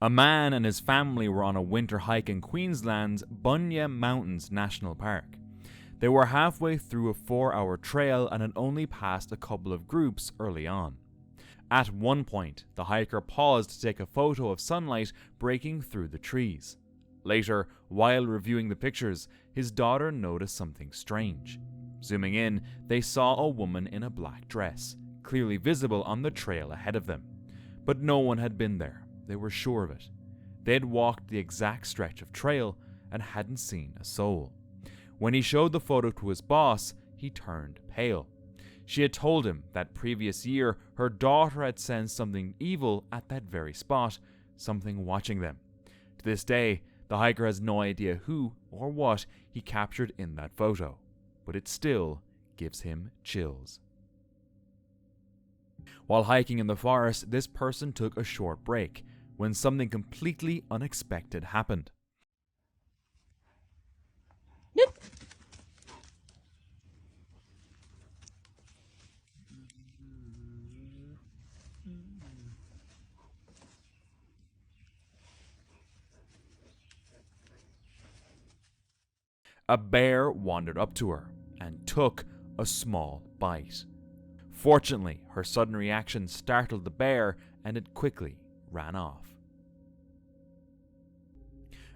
A man and his family were on a winter hike in Queensland's Bunya Mountains National Park. They were halfway through a 4-hour trail and had only passed a couple of groups early on. At one point, the hiker paused to take a photo of sunlight breaking through the trees. Later, while reviewing the pictures, his daughter noticed something strange. Zooming in, they saw a woman in a black dress, clearly visible on the trail ahead of them. But no one had been there. They were sure of it. They had walked the exact stretch of trail and hadn't seen a soul. When he showed the photo to his boss, he turned pale. She had told him that previous year her daughter had sensed something evil at that very spot, something watching them. To this day, the hiker has no idea who or what he captured in that photo, but it still gives him chills. While hiking in the forest, this person took a short break when something completely unexpected happened. A bear wandered up to her and took a small bite. Fortunately, her sudden reaction startled the bear and it quickly ran off.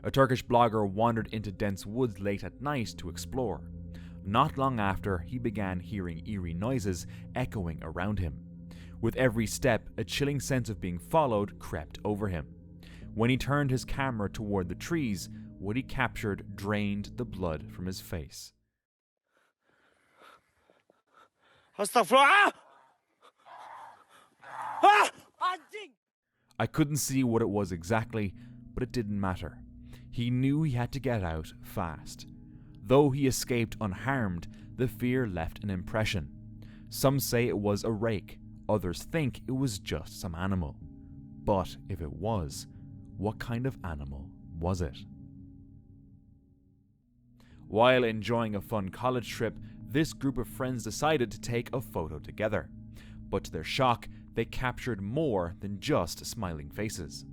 A Turkish blogger wandered into dense woods late at night to explore. Not long after, he began hearing eerie noises echoing around him. With every step, a chilling sense of being followed crept over him. When he turned his camera toward the trees, what he captured drained the blood from his face. I couldn't see what it was exactly, but it didn't matter. He knew he had to get out fast. Though he escaped unharmed, the fear left an impression. Some say it was a rake, others think it was just some animal. But if it was, what kind of animal was it? While enjoying a fun college trip, this group of friends decided to take a photo together. But to their shock, they captured more than just smiling faces.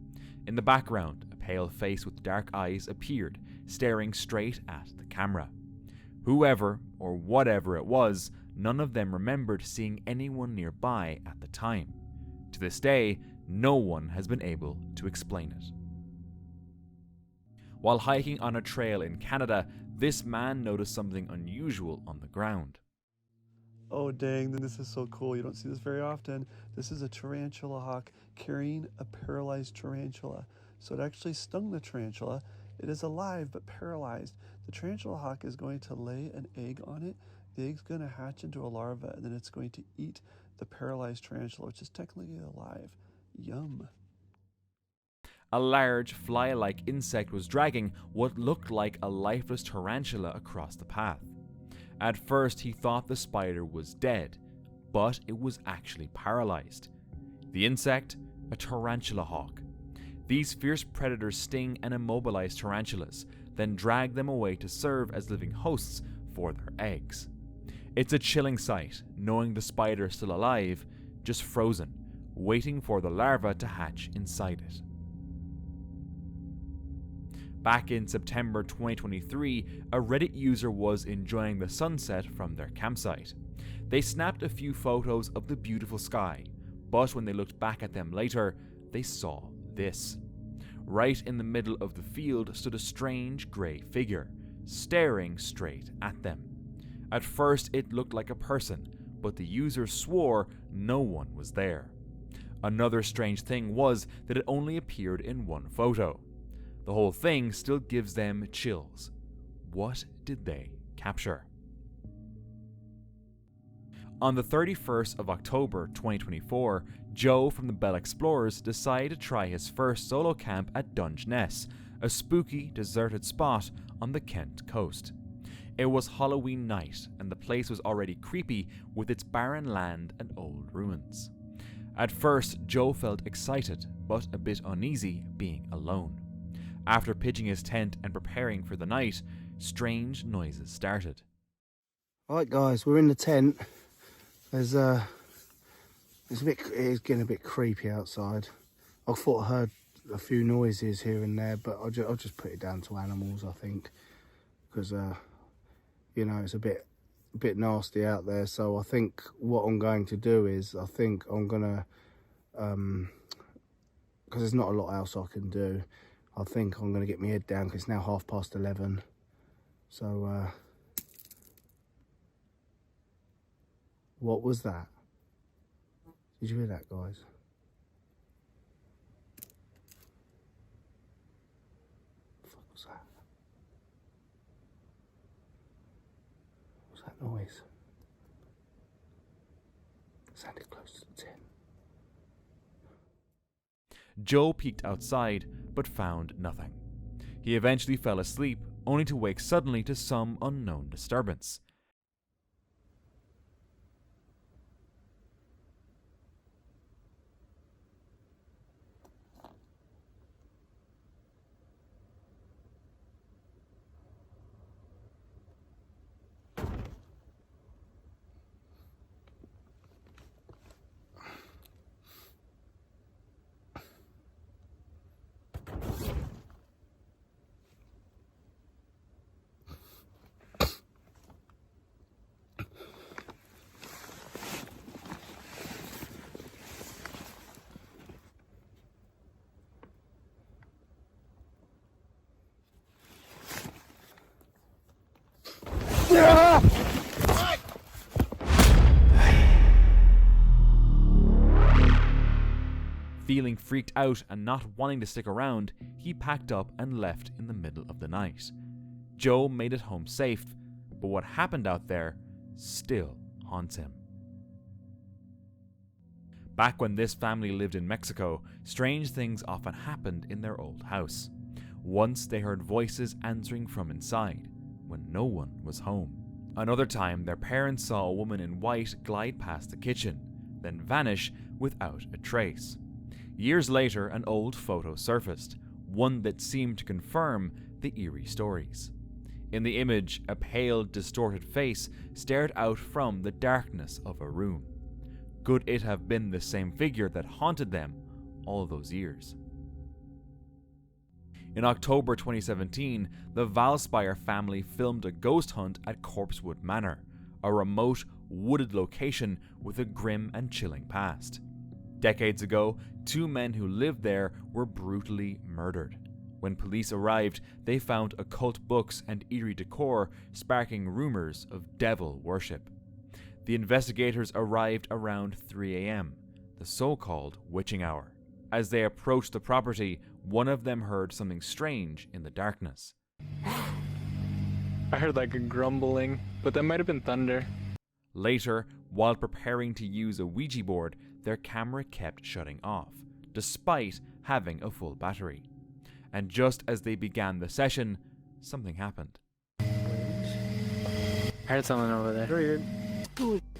In the background, a pale face with dark eyes appeared, staring straight at the camera. Whoever or whatever it was, none of them remembered seeing anyone nearby at the time. To this day, no one has been able to explain it. While hiking on a trail in Canada, this man noticed something unusual on the ground. Oh dang, this is so cool. You don't see this very often. This is a tarantula hawk carrying a paralyzed tarantula. So it actually stung the tarantula. It is alive but paralyzed. The tarantula hawk is going to lay an egg on it. The egg's going to hatch into a larva and then it's going to eat the paralyzed tarantula, which is technically alive. Yum. A large, fly-like insect was dragging what looked like a lifeless tarantula across the path. At first, he thought the spider was dead, but it was actually paralyzed. The insect, a tarantula hawk. These fierce predators sting and immobilize tarantulas, then drag them away to serve as living hosts for their eggs. It's a chilling sight, knowing the spider is still alive, just frozen, waiting for the larva to hatch inside it. Back in September 2023, a Reddit user was enjoying the sunset from their campsite. They snapped a few photos of the beautiful sky, but when they looked back at them later, they saw this. Right in the middle of the field stood a strange grey figure, staring straight at them. At first it looked like a person, but the user swore no one was there. Another strange thing was that it only appeared in one photo. The whole thing still gives them chills. What did they capture? On the 31st of October 2024, Joe from the Bell Explorers decided to try his first solo camp at Dungeness, a spooky, deserted spot on the Kent coast. It was Halloween night, and the place was already creepy with its barren land and old ruins. At first, Joe felt excited, but a bit uneasy being alone. After pitching his tent and preparing for the night, strange noises started. Alright guys, we're in the tent. It's getting a bit creepy outside. I thought I heard a few noises here and there, but I'll just put it down to animals, I think, because you know, it's a bit nasty out there. So I think what I'm going to do is, I think I'm gonna, because there's not a lot else I can do, I think I'm gonna get my head down, because it's now 11:30. So what was that? Did you hear that, guys? What the fuck was that? What was that noise? It sounded close to the 10. Joe peeked outside, but found nothing. He eventually fell asleep, only to wake suddenly to some unknown disturbance. Feeling freaked out and not wanting to stick around, he packed up and left in the middle of the night. Joe made it home safe, but what happened out there still haunts him. Back when this family lived in Mexico, strange things often happened in their old house. Once they heard voices answering from inside, when no one was home. Another time, their parents saw a woman in white glide past the kitchen, then vanish without a trace. Years later, an old photo surfaced, one that seemed to confirm the eerie stories. In the image, a pale, distorted face stared out from the darkness of a room. Could it have been the same figure that haunted them all those years? In October 2017, the Valspire family filmed a ghost hunt at Corpsewood Manor, a remote, wooded location with a grim and chilling past. Decades ago, 2 men who lived there were brutally murdered. When police arrived, they found occult books and eerie decor, sparking rumors of devil worship. The investigators arrived around 3 a.m., the so-called witching hour. As they approached the property, one of them heard something strange in the darkness. I heard like a grumbling, but that might have been thunder. Later, while preparing to use a Ouija board, their camera kept shutting off, despite having a full battery. And just as they began the session, something happened. I heard something over there.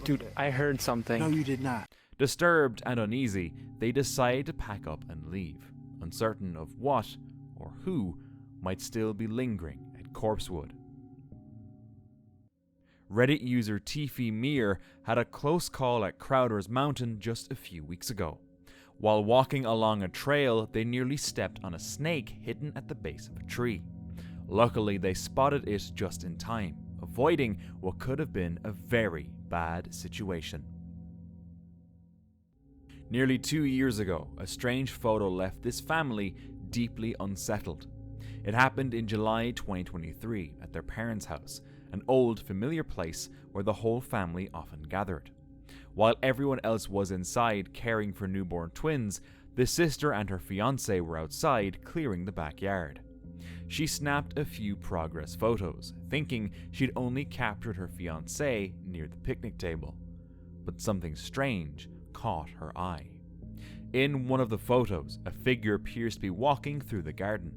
Dude, I heard something. No, you did not. Disturbed and uneasy, they decided to pack up and leave, uncertain of what or who might still be lingering at Corpsewood. Reddit user Tiffy Mir had a close call at Crowder's Mountain just a few weeks ago. While walking along a trail, they nearly stepped on a snake hidden at the base of a tree. Luckily, they spotted it just in time, avoiding what could have been a very bad situation. Nearly 2 years ago, a strange photo left this family deeply unsettled. It happened in July 2023 at their parents' house, an old familiar place where the whole family often gathered. While everyone else was inside caring for newborn twins, the sister and her fiancé were outside clearing the backyard. She snapped a few progress photos, thinking she'd only captured her fiancé near the picnic table. But something strange caught her eye. In one of the photos, a figure appears to be walking through the garden.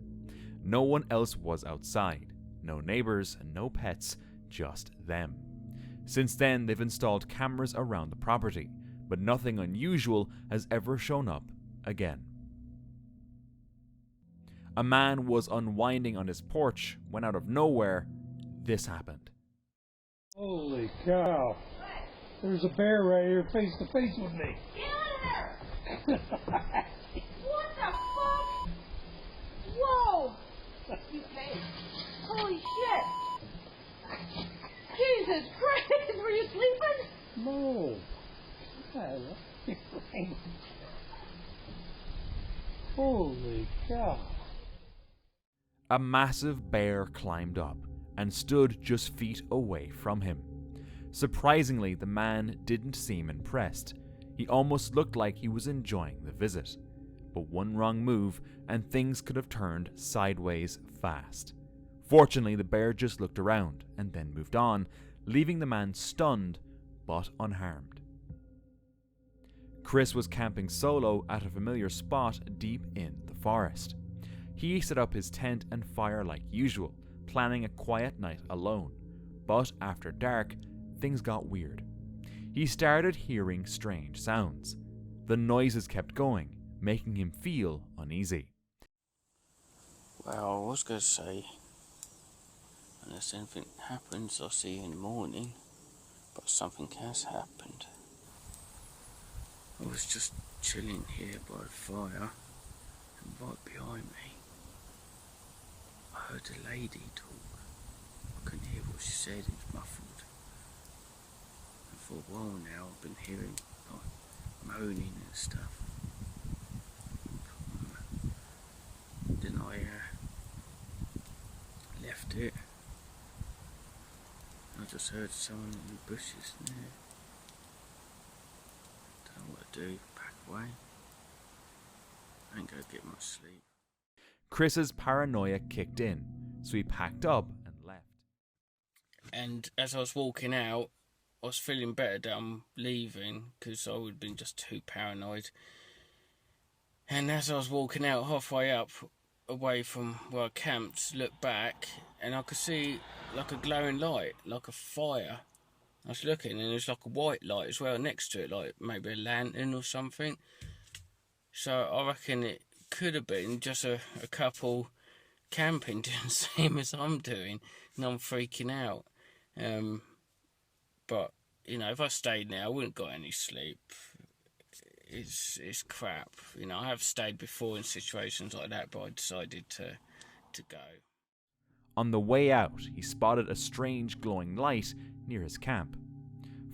No one else was outside. No neighbors and no pets, just them. Since then, they've installed cameras around the property, but nothing unusual has ever shown up again. A man was unwinding on his porch when out of nowhere, this happened. Holy cow. There's a bear right here face to face with me. Get out of there! What the fuck? No. Holy cow. A massive bear climbed up and stood just feet away from him. Surprisingly, the man didn't seem impressed. He almost looked like he was enjoying the visit. But one wrong move and things could have turned sideways fast. Fortunately, the bear just looked around and then moved on, leaving the man stunned but unharmed. Chris was camping solo at a familiar spot deep in the forest. He set up his tent and fire like usual, planning a quiet night alone. But after dark, things got weird. He started hearing strange sounds. The noises kept going, making him feel uneasy. Well, I was going to say, unless anything happens, I'll see you in the morning. But something has happened. I was just chilling here by the fire, and right behind me, I heard a lady talk. I couldn't hear what she said, it was muffled. And for a while now, I've been hearing like moaning and stuff. Then I left it. I just heard someone in the bushes near. Don't know what to do, back away. I ain't gonna get much sleep. Chris's paranoia kicked in, so he packed up and left. And as I was walking out, I was feeling better that I'm leaving, because I would have been just too paranoid. And as I was walking out, halfway up, away from where I camped, looked back, and I could see like a glowing light, like a fire. I was looking, and there was like a white light as well next to it, like maybe a lantern or something. So I reckon it could have been just a couple camping doing the same as I'm doing, and I'm freaking out. But, you know, if I stayed there, I wouldn't got any sleep. It's crap. You know, I have stayed before in situations like that, but I decided to go. On the way out, he spotted a strange glowing light near his camp.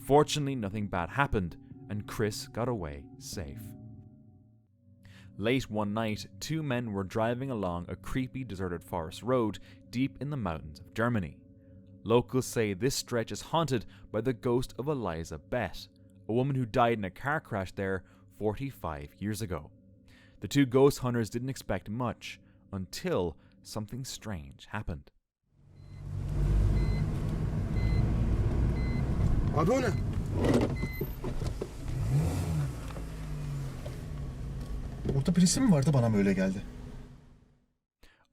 Fortunately, nothing bad happened, and Chris got away safe. Late one night, two men were driving along a creepy deserted forest road deep in the mountains of Germany. Locals say this stretch is haunted by the ghost of Eliza Bett, a woman who died in a car crash there 45 years ago. The two ghost hunters didn't expect much until something strange happened. Abi o ne? Orada birisi mi vardı, bana mı öyle geldi?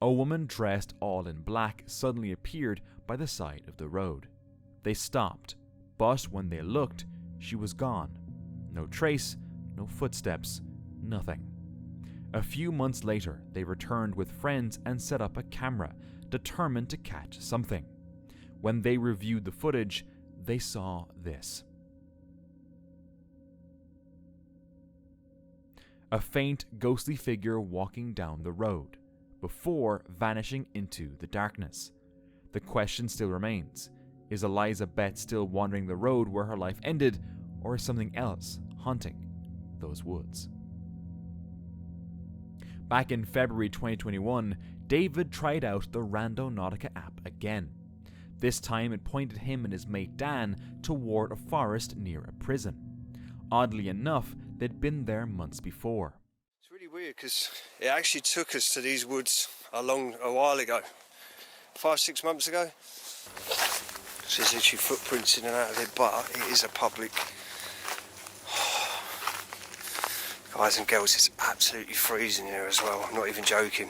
A woman dressed all in black suddenly appeared by the side of the road. They stopped, but when they looked, she was gone. No trace, no footsteps, nothing. A few months later, they returned with friends and set up a camera, determined to catch something. When they reviewed the footage, they saw this. A faint, ghostly figure walking down the road, before vanishing into the darkness. The question still remains, is Eliza Bett still wandering the road where her life ended, or is something else haunting those woods? Back in February 2021, David tried out the Randonautica app again. This time it pointed him and his mate Dan toward a forest near a prison. Oddly enough, they'd been there months before. It's really weird because it actually took us to these woods a while ago. 5-6 months ago. So there's literally footprints in and out of it, but it is a public... Guys and girls, it's absolutely freezing here as well. I'm not even joking.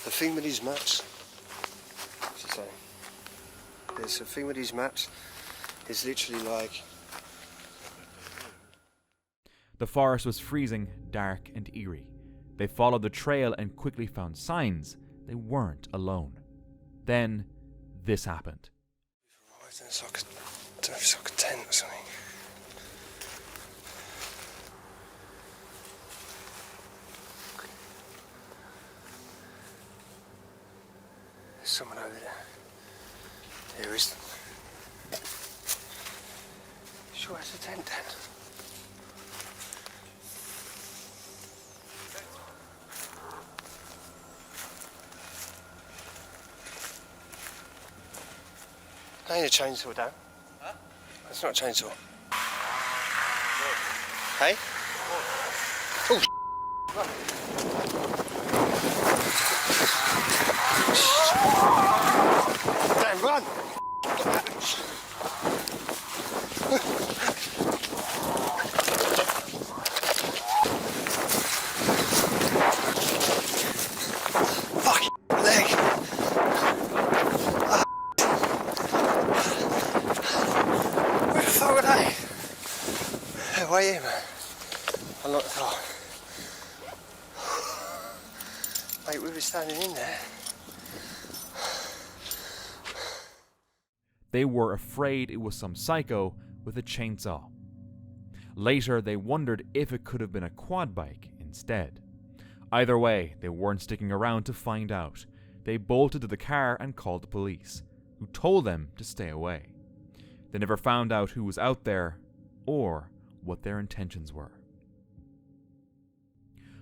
The thing with these maps, what's it say? There's a thing with these maps. It's literally like... The forest was freezing, dark and eerie. They followed the trail and quickly found signs they weren't alone. Then, this happened. It's like a tent or something. There's someone over there. There is. So where's the tent then? Ain't a chainsaw down. Huh? That's not a chainsaw. Hey? Oh, run. Damn, run! Fuck leg! Where the fuck were they? They're way in, man. I'm not the door. Mate, we were standing in there. They were afraid it was some psycho with a chainsaw. Later, they wondered if it could have been a quad bike instead. Either way, they weren't sticking around to find out. They bolted to the car and called the police, who told them to stay away. They never found out who was out there or what their intentions were.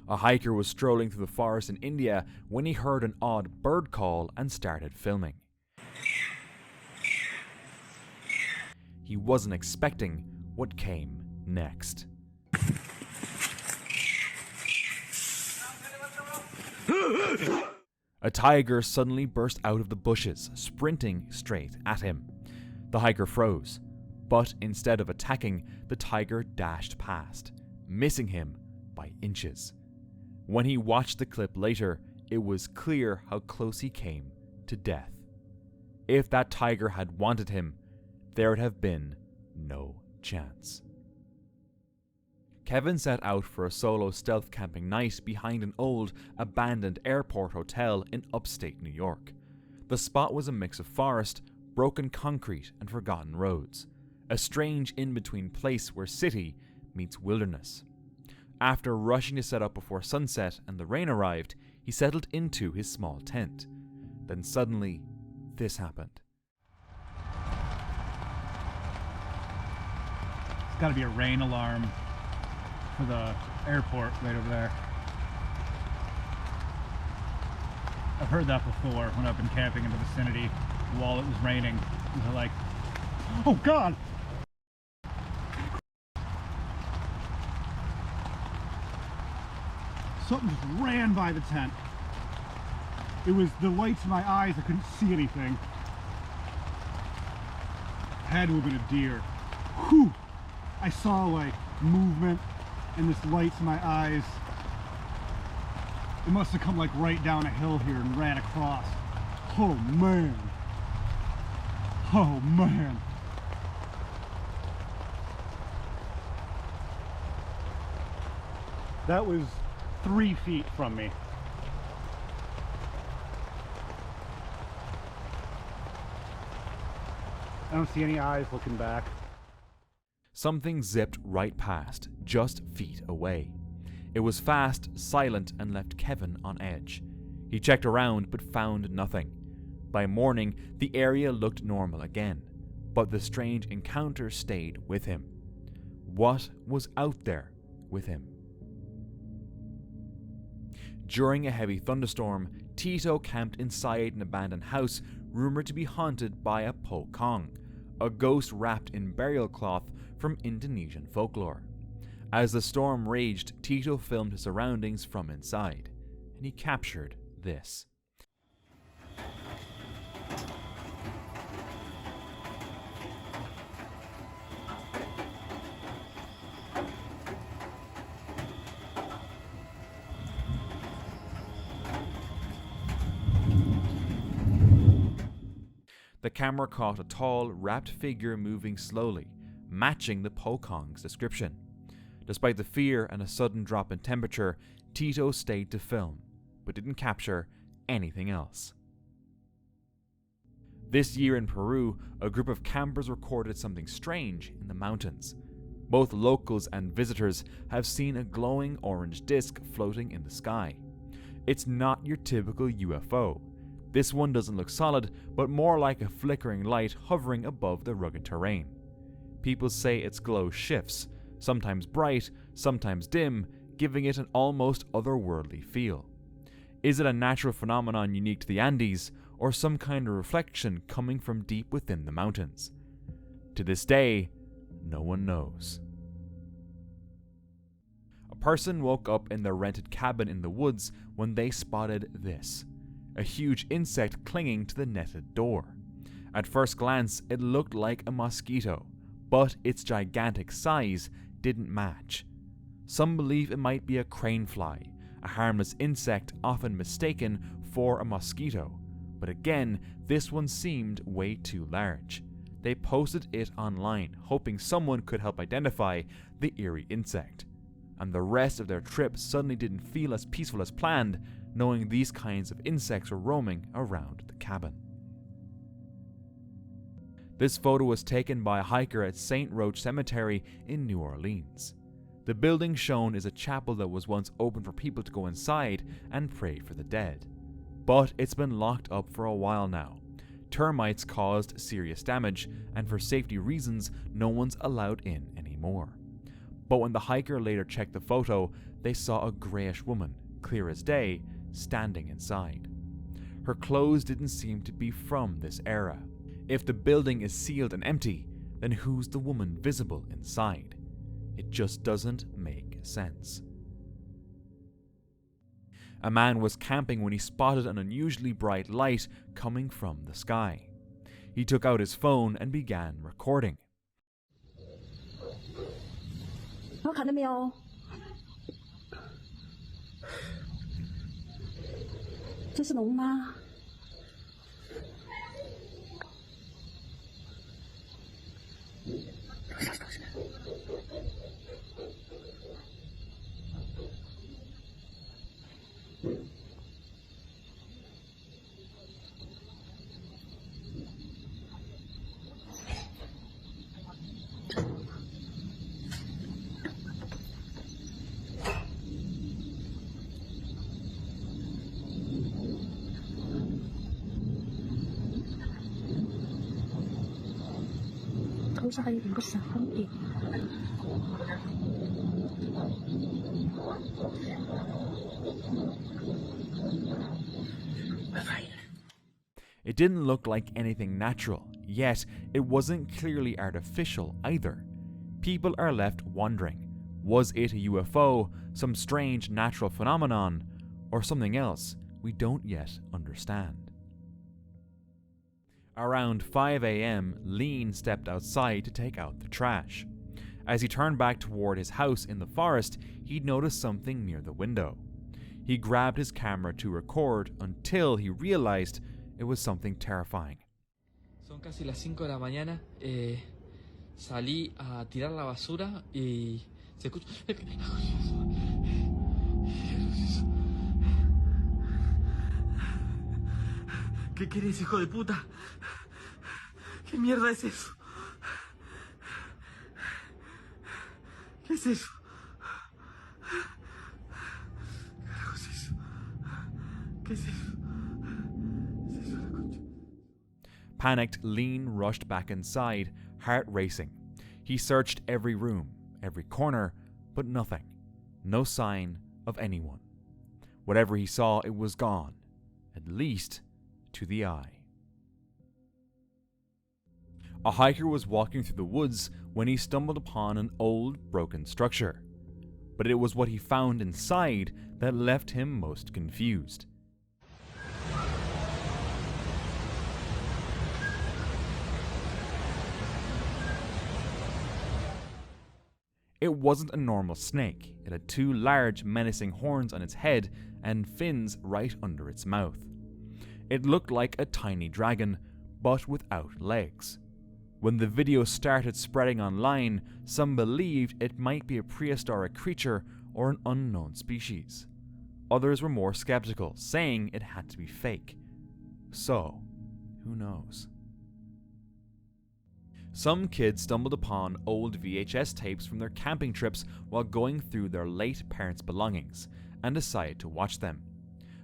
A hiker was strolling through the forest in India when he heard an odd bird call and started filming. He wasn't expecting what came next. A tiger suddenly burst out of the bushes, sprinting straight at him. The hiker froze, but instead of attacking, the tiger dashed past, missing him by inches. When he watched the clip later, it was clear how close he came to death. If that tiger had wanted him, there would have been no chance. Kevin set out for a solo stealth camping night behind an old, abandoned airport hotel in upstate New York. The spot was a mix of forest, broken concrete, and forgotten roads. A strange in-between place where city meets wilderness. After rushing to set up before sunset and the rain arrived, he settled into his small tent. Then suddenly, this happened. It's got to be a rain alarm for the airport right over there. I've heard that before when I've been camping in the vicinity while it was raining. They're like, oh God! Something just ran by the tent. It was the lights in my eyes, I couldn't see anything. Had to have been a deer. Whew! I saw like movement and this lights in my eyes. It must have come like right down a hill here and ran across. Oh man. Oh man. That was 3 feet from me. I don't see any eyes looking back. Something zipped right past, just feet away. It was fast, silent, and left Kevin on edge. He checked around but found nothing. By morning, the area looked normal again, but the strange encounter stayed with him. What was out there with him? During a heavy thunderstorm, Tito camped inside an abandoned house rumored to be haunted by a pocong, a ghost wrapped in burial cloth from Indonesian folklore. As the storm raged, Tito filmed his surroundings from inside, and he captured this. The camera caught a tall, wrapped figure moving slowly, matching the pocong's description. Despite the fear and a sudden drop in temperature, Tito stayed to film, but didn't capture anything else. This year in Peru, a group of campers recorded something strange in the mountains. Both locals and visitors have seen a glowing orange disc floating in the sky. It's not your typical UFO. This one doesn't look solid, but more like a flickering light hovering above the rugged terrain. People say its glow shifts, sometimes bright, sometimes dim, giving it an almost otherworldly feel. Is it a natural phenomenon unique to the Andes, or some kind of reflection coming from deep within the mountains? To this day, no one knows. A person woke up in their rented cabin in the woods when they spotted this: a huge insect clinging to the netted door. At first glance, it looked like a mosquito, but its gigantic size didn't match. Some believe it might be a crane fly, a harmless insect often mistaken for a mosquito, but again, this one seemed way too large. They posted it online, hoping someone could help identify the eerie insect. And the rest of their trip suddenly didn't feel as peaceful as planned, knowing these kinds of insects were roaming around the cabin. This photo was taken by a hiker at St. Roch Cemetery in New Orleans. The building shown is a chapel that was once open for people to go inside and pray for the dead. But it's been locked up for a while now. Termites caused serious damage, and for safety reasons, no one's allowed in anymore. But when the hiker later checked the photo, they saw a greyish woman, clear as day, standing inside. Her clothes didn't seem to be from this era. If the building is sealed and empty, then who's the woman visible inside? It just doesn't make sense. A man was camping when he spotted an unusually bright light coming from the sky. He took out his phone and began recording. 我看到没有？这是龙吗？ 头上还有两个闪光点。It didn't look like anything natural, yet it wasn't clearly artificial either. People are left wondering, was it a UFO, some strange natural phenomenon, or something else we don't yet understand? Around 5 a.m, Lean stepped outside to take out the trash. As he turned back toward his house in the forest, he noticed something near the window. He grabbed his camera to record until he realized it was something terrifying. Son casi las 5 de la mañana. Salí a tirar la basura y se escucha. ¿Qué querés, hijo de puta? ¿Qué mierda es eso? ¿Qué es eso? ¿Qué carajo es eso? ¿Qué es eso? ¿Es eso la concha? Panicked, Lean rushed back inside, heart racing. He searched every room, every corner, but nothing. No sign of anyone. Whatever he saw, it was gone, at least to the eye. A hiker was walking through the woods when he stumbled upon an old, broken structure. But it was what he found inside that left him most confused. It wasn't a normal snake. It had two large, menacing horns on its head and fins right under its mouth. It looked like a tiny dragon, but without legs. When the video started spreading online, some believed it might be a prehistoric creature or an unknown species. Others were more skeptical, saying it had to be fake. So, who knows? Some kids stumbled upon old VHS tapes from their camping trips while going through their late parents' belongings and decided to watch them.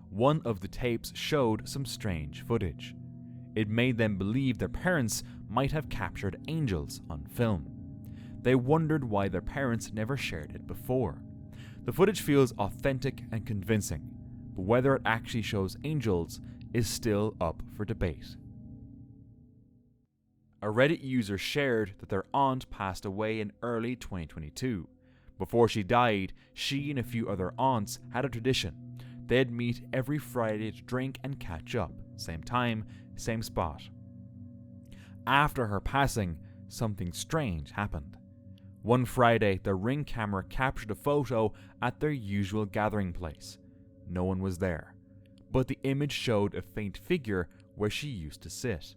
One of the tapes showed some strange footage. It made them believe their parents might have captured angels on film. They wondered why their parents never shared it before. The footage feels authentic and convincing, but whether it actually shows angels is still up for debate. A Reddit user shared that their aunt passed away in early 2022. Before she died, she and a few other aunts had a tradition. They'd meet every Friday to drink and catch up, same time, same spot. After her passing, something strange happened. One Friday, the Ring camera captured a photo at their usual gathering place. No one was there, but the image showed a faint figure where she used to sit.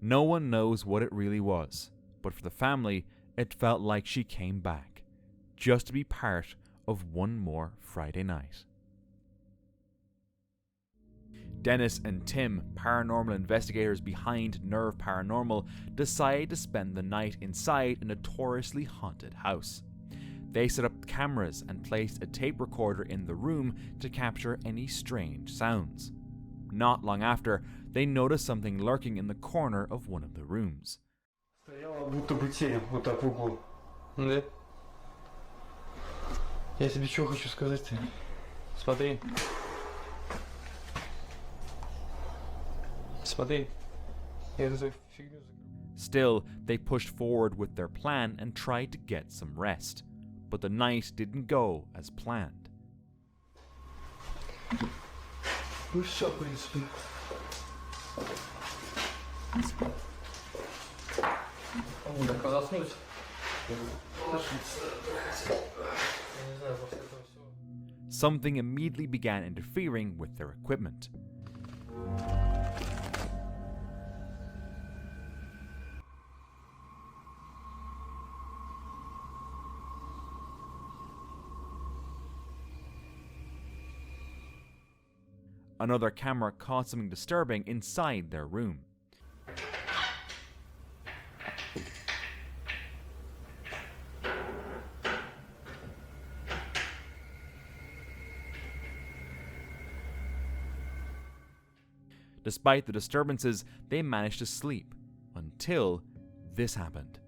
No one knows what it really was, but for the family, it felt like she came back, just to be part of one more Friday night. Dennis and Tim, paranormal investigators behind Nerve Paranormal, decide to spend the night inside a notoriously haunted house. They set up cameras and placed a tape recorder in the room to capture any strange sounds. Not long after, they notice something lurking in the corner of one of the rooms. Стояла будто бы тень, вот так в углу. Да? Я тебе что хочу сказать-то? Смотри. Смотри. Я эту фигню закрыл. Still, they pushed forward with their plan and tried to get some rest. But the night didn't go as planned. Ну все, в принципе. О, так заснуть. Something immediately began interfering with their equipment. Another camera caught something disturbing inside their room. Despite the disturbances, they managed to sleep until this happened.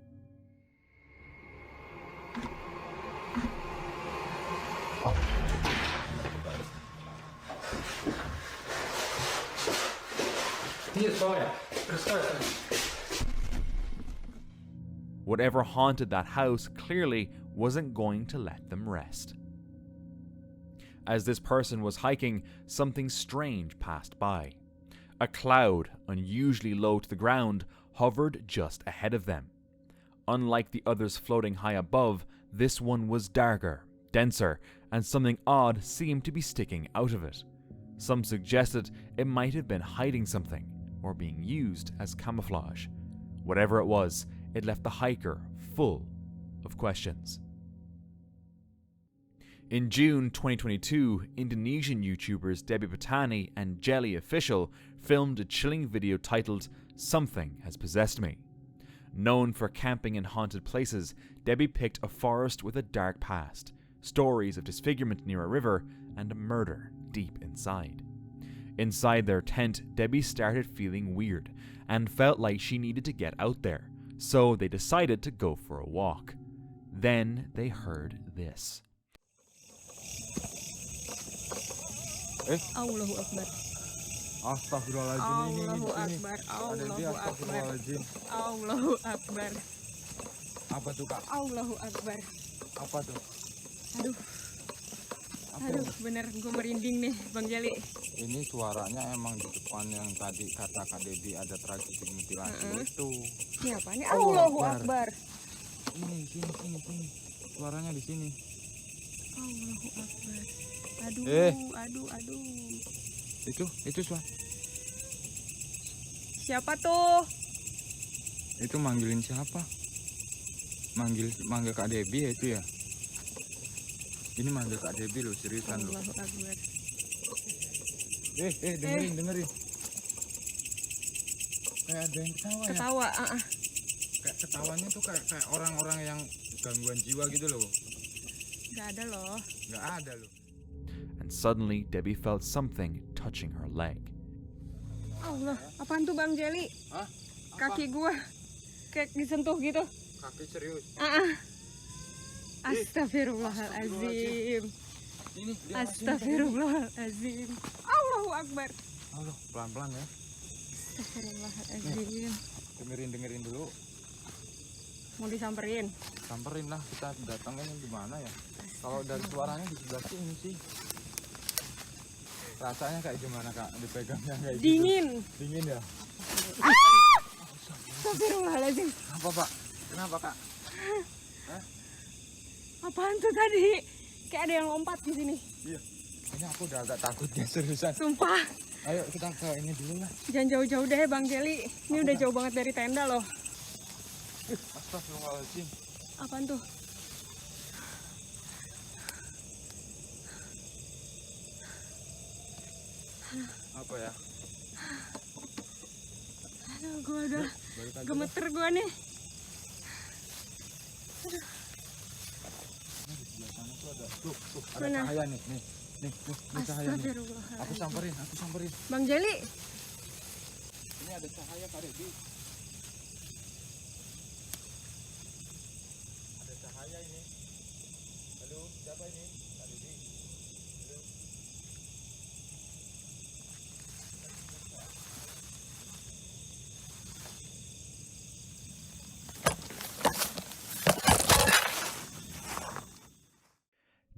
Whatever haunted that house clearly wasn't going to let them rest. As this person was hiking, something strange passed by. A cloud, unusually low to the ground, hovered just ahead of them. Unlike the others floating high above, this one was darker, denser, and something odd seemed to be sticking out of it. Some suggested it might have been hiding something, or being used as camouflage. Whatever it was, it left the hiker full of questions. In June 2022, Indonesian YouTubers Debbie Patani and Jelly Official filmed a chilling video titled "Something Has Possessed Me." Known for camping in haunted places, Debbie picked a forest with a dark past, stories of disfigurement near a river, and a murder deep inside. Inside their tent, Debbie started feeling weird and felt like she needed to get out there, so they decided to go for a walk. Then they heard this. Allahu Akbar. Astaghfirullahaladzim. Allahu Akbar. Allahu Akbar. Allahu Akbar. Apa tuh, Kak? Allahu Akbar. Apa tuh? Aduh, bener gue merinding nih, Bang Jali. Ini suaranya emang di depan yang tadi kata Kak Debbie ada tragedi mutilasi itu. Ini apa nih? Allahu Akbar. Ini, sini. Suaranya di sini. Allahu Akbar. Aduh, aduh. Itu suara. Siapa tuh? Itu manggilin siapa? Manggil Kak Debbie ya itu ya? Ini manggil Kak Debbie loh, seriusan loh. Allahu Akbar. Dengerin. Kayak ada yang ketawa ya? Ketawa, Kayak ketawanya tuh kayak orang-orang yang gangguan jiwa gitu loh. Gak ada loh. And suddenly, Debbie felt something touching her leg. Allah, apaan tuh Bang Jali? Hah? Kaki gua kayak disentuh gitu. Kaki serius. Astagfirullahalazim. Ini dia Astagfirullahalazim. Allahu Akbar. Allah, pelan-pelan ya. Astagfirullahalazim. Dengerin dulu. Mau disamperin? Samperin lah, kita datangnya di mana ya? Kalau dari suaranya di sebelah sini sih. Rasanya kayak gimana Kak? Dipegangnya kayak dingin. Gitu. Dingin ya? Astagfirullahalazim. Apa Pak? Kenapa Kak? Apaan tuh tadi? Kayak ada yang lompat di sini. Iya. Ini aku udah agak takut ya seriusan. Sumpah. Ayo kita ke ini dulu lah. Jangan jauh-jauh deh Bang Jeli. Ini udah jauh banget dari tenda loh. Astagfirullahaladzim. Apaan tuh? Apa ya? Aduh, gue udah gemeter gue nih. Aduh. Di sebelah sana tuh ada. Tuh, ada cahaya nih. Nih cahaya nih. Aku samperin. Bang Jeli. Ini ada cahaya Kak Debi. Ada cahaya ini. Halo, siapa ini? Kak Debi. Halo.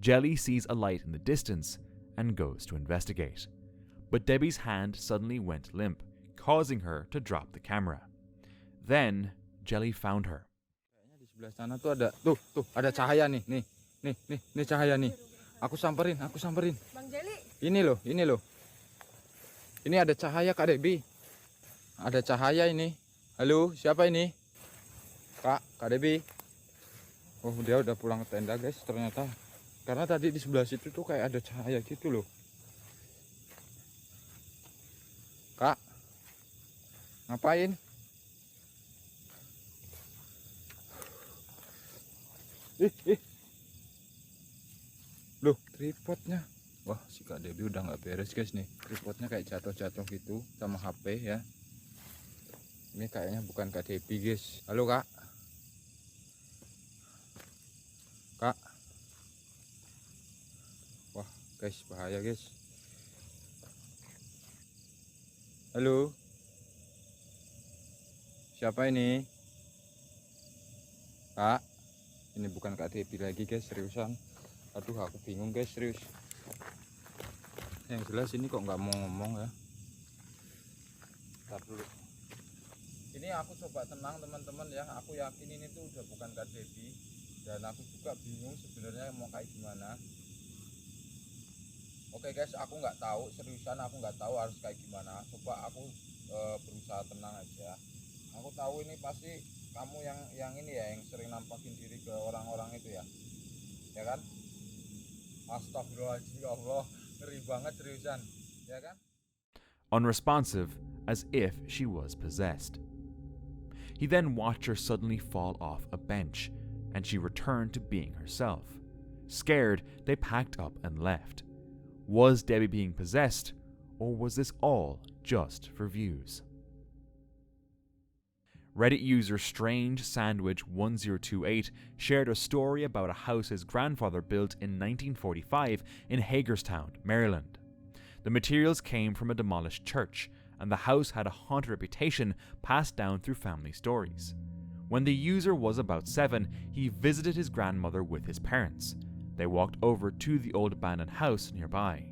Jelly sees a light in the distance and goes to investigate. But Debbie's hand suddenly went limp, causing her to drop the camera. Then, Jelly found her. Kayaknya di sebelah sana tuh ada, tuh ada cahaya nih, nih cahaya nih. Aku samperin. Bang Jeli. Ini loh. Ini ada cahaya Kak Debi. Ada cahaya ini. Halo, siapa ini? Kak Debi. Oh, dia udah pulang ke tenda guys ternyata. Karena tadi di sebelah situ tuh kayak ada cahaya gitu loh. Kak, ngapain? Loh, tripodnya. Wah, si Kak Debbie udah nggak beres guys nih. Tripodnya kayak jatuh-jatuh gitu sama HP ya. Ini kayaknya bukan Kak Debbie guys. Halo Kak. Kak. Wah guys, bahaya guys. Halo. Siapa ini? Kak. Ini bukan Kak Debbie lagi guys, seriusan. Aduh, aku bingung guys, serius. Yang jelas ini kok nggak mau ngomong ya. Ntar dulu. Ini aku coba tenang teman-teman ya. Aku yakin ini tuh udah bukan Kak Debbie. Dan aku juga bingung sebenarnya mau kayak gimana. Oke guys, aku nggak tahu, seriusan aku nggak tahu harus kayak gimana. Coba aku berusaha tenang aja. Aku tahu ini pasti kamu yang ini ya, yang sering nampakin diri ke orang-orang itu ya, ya kan? Astagfirullahaladzim, ya Allah, ngeri banget seriusan, ya kan? Unresponsive, as if she was possessed. He then watched her suddenly fall off a bench, and she returned to being herself. Scared, they packed up and left. Was Debbie being possessed, or was this all just for views? Reddit user Strange Sandwich 1028 shared a story about a house his grandfather built in 1945 in Hagerstown, Maryland. The materials came from a demolished church, and the house had a haunted reputation passed down through family stories. When the user was about 7, he visited his grandmother with his parents. They walked over to the old abandoned house nearby.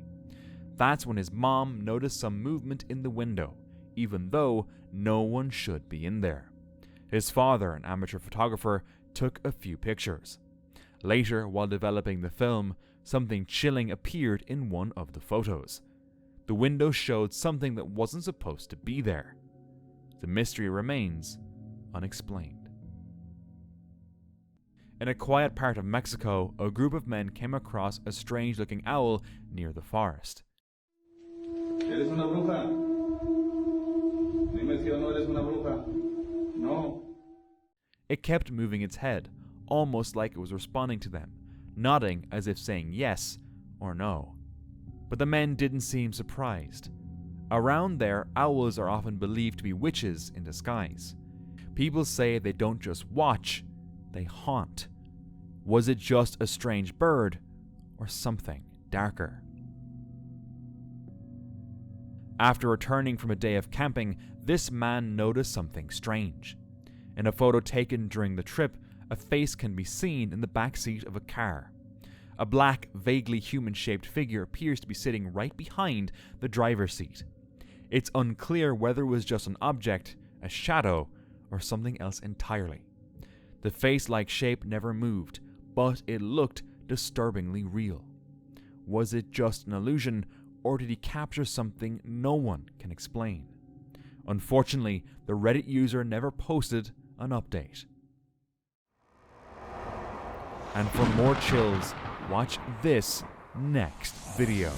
That's when his mom noticed some movement in the window, even though no one should be in there. His father, an amateur photographer, took a few pictures. Later, while developing the film, something chilling appeared in one of the photos. The window showed something that wasn't supposed to be there. The mystery remains unexplained. In a quiet part of Mexico, a group of men came across a strange-looking owl near the forest. ¿Eres una bruja? Dime si o no eres una bruja. No. It kept moving its head, almost like it was responding to them, nodding as if saying yes or no. But the men didn't seem surprised. Around there, owls are often believed to be witches in disguise. People say they don't just watch, they haunt? Was it just a strange bird, or something darker? After returning from a day of camping, this man noticed something strange. In a photo taken during the trip, a face can be seen in the backseat of a car. A black, vaguely human-shaped figure appears to be sitting right behind the driver's seat. It's unclear whether it was just an object, a shadow, or something else entirely. The face-like shape never moved, but it looked disturbingly real. Was it just an illusion, or did he capture something no one can explain? Unfortunately, the Reddit user never posted an update. And for more chills, watch this next video.